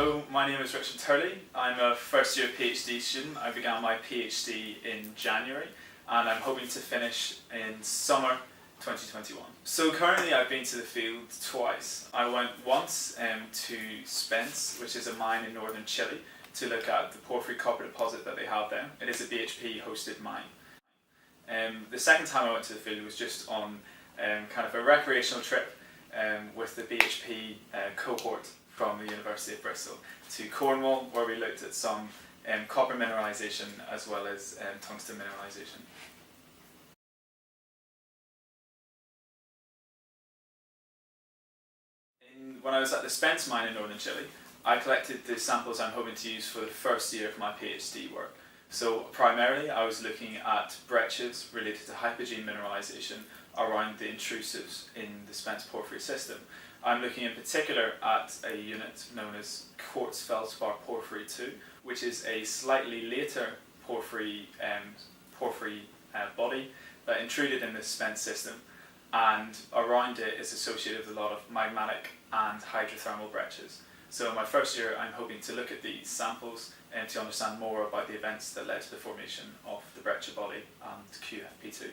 Hello, my name is Richard Turley. I'm a first year PhD student. I began my PhD in January and I'm hoping to finish in summer 2021. So currently I've been to the field twice. I went once to Spence, which is a mine in northern Chile, to look at the porphyry copper deposit that they have there. It is a BHP hosted mine. The second time I went to the field was just on kind of a recreational trip with the BHP cohort from the University of Bristol to Cornwall, where we looked at some copper mineralisation as well as tungsten mineralisation. When I was at the Spence mine in northern Chile, I collected the samples I'm hoping to use for the first year of my PhD work. So primarily I was looking at breccias related to hypogene mineralisation around the intrusives in the Spence porphyry system. I'm looking in particular at a unit known as quartz feldspar porphyry 2, which is a slightly later porphyry body that intruded in the Spence system, and around it is associated with a lot of magmatic and hydrothermal breccias. So in my first year I'm hoping to look at these samples and to understand more about the events that led to the formation of the breccia body and QFP2.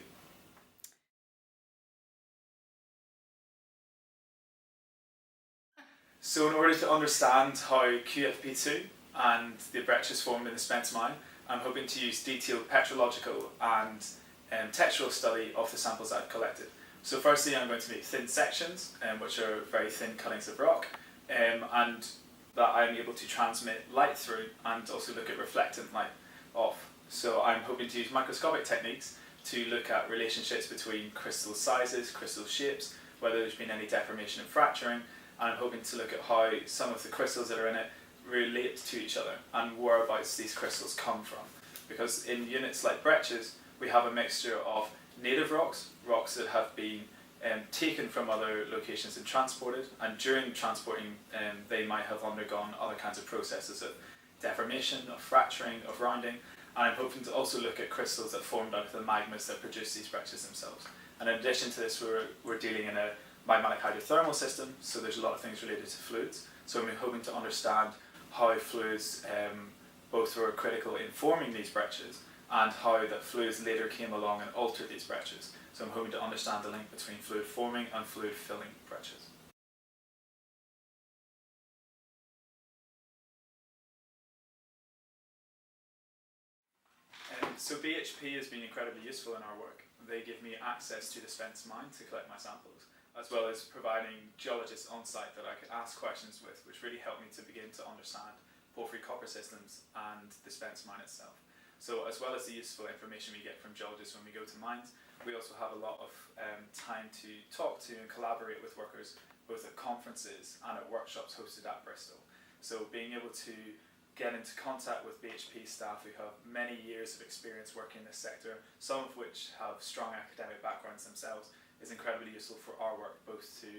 So in order to understand how QFP2 and the breccias formed in the Spence mine, I'm hoping to use detailed petrological and textural study of the samples I've collected. So firstly I'm going to make thin sections, which are very thin cuttings of rock, and that I'm able to transmit light through and also look at reflectant light off. So I'm hoping to use microscopic techniques to look at relationships between crystal sizes, crystal shapes, whether there's been any deformation and fracturing, and I'm hoping to look at how some of the crystals that are in it relate to each other and whereabouts these crystals come from. Because in units like breccias, we have a mixture of native rocks, rocks that have been taken from other locations and transported, and during transporting they might have undergone other kinds of processes of deformation, of fracturing, of rounding, and I'm hoping to also look at crystals that formed out of the magmas that produce these breccias themselves. And in addition to this, we're dealing in a magmatic hydrothermal system, so there's a lot of things related to fluids. So I'm hoping to understand how fluids both were critical in forming these breccias and how that fluids later came along and altered these breccias. So I'm hoping to understand the link between fluid forming and fluid filling breccias. So BHP has been incredibly useful in our work. They give me access to the Spence mine to collect my samples, as well as providing geologists on site that I could ask questions with, which really helped me to begin to understand porphyry copper systems and the Spence mine itself. So as well as the useful information we get from geologists when we go to mines, we also have a lot of time to talk to and collaborate with workers both at conferences and at workshops hosted at Bristol. So being able to get into contact with BHP staff who have many years of experience working in this sector, some of which have strong academic backgrounds themselves, is incredibly useful for our work, both to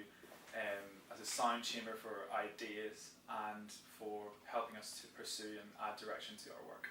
as a sound chamber for ideas and for helping us to pursue and add direction to our work.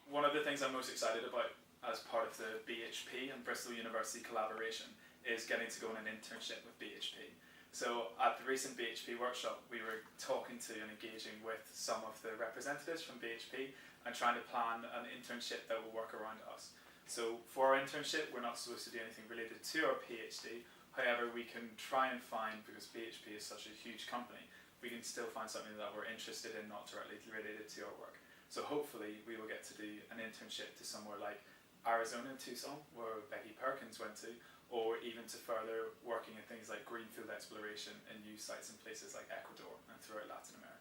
One of the things I'm most excited about as part of the BHP and Bristol University collaboration is getting to go on an internship with BHP. So at the recent BHP workshop, we were talking to and engaging with some of the representatives from BHP and trying to plan an internship that will work around us. So for our internship, we're not supposed to do anything related to our PhD. However, we can try and find, because BHP is such a huge company, we can still find something that we're interested in, not directly related to our work. So hopefully we will get to do an internship to somewhere like Arizona, Tucson, where Becky Perkins went to, or even to further working in things like greenfield exploration in new sites in places like Ecuador and throughout Latin America.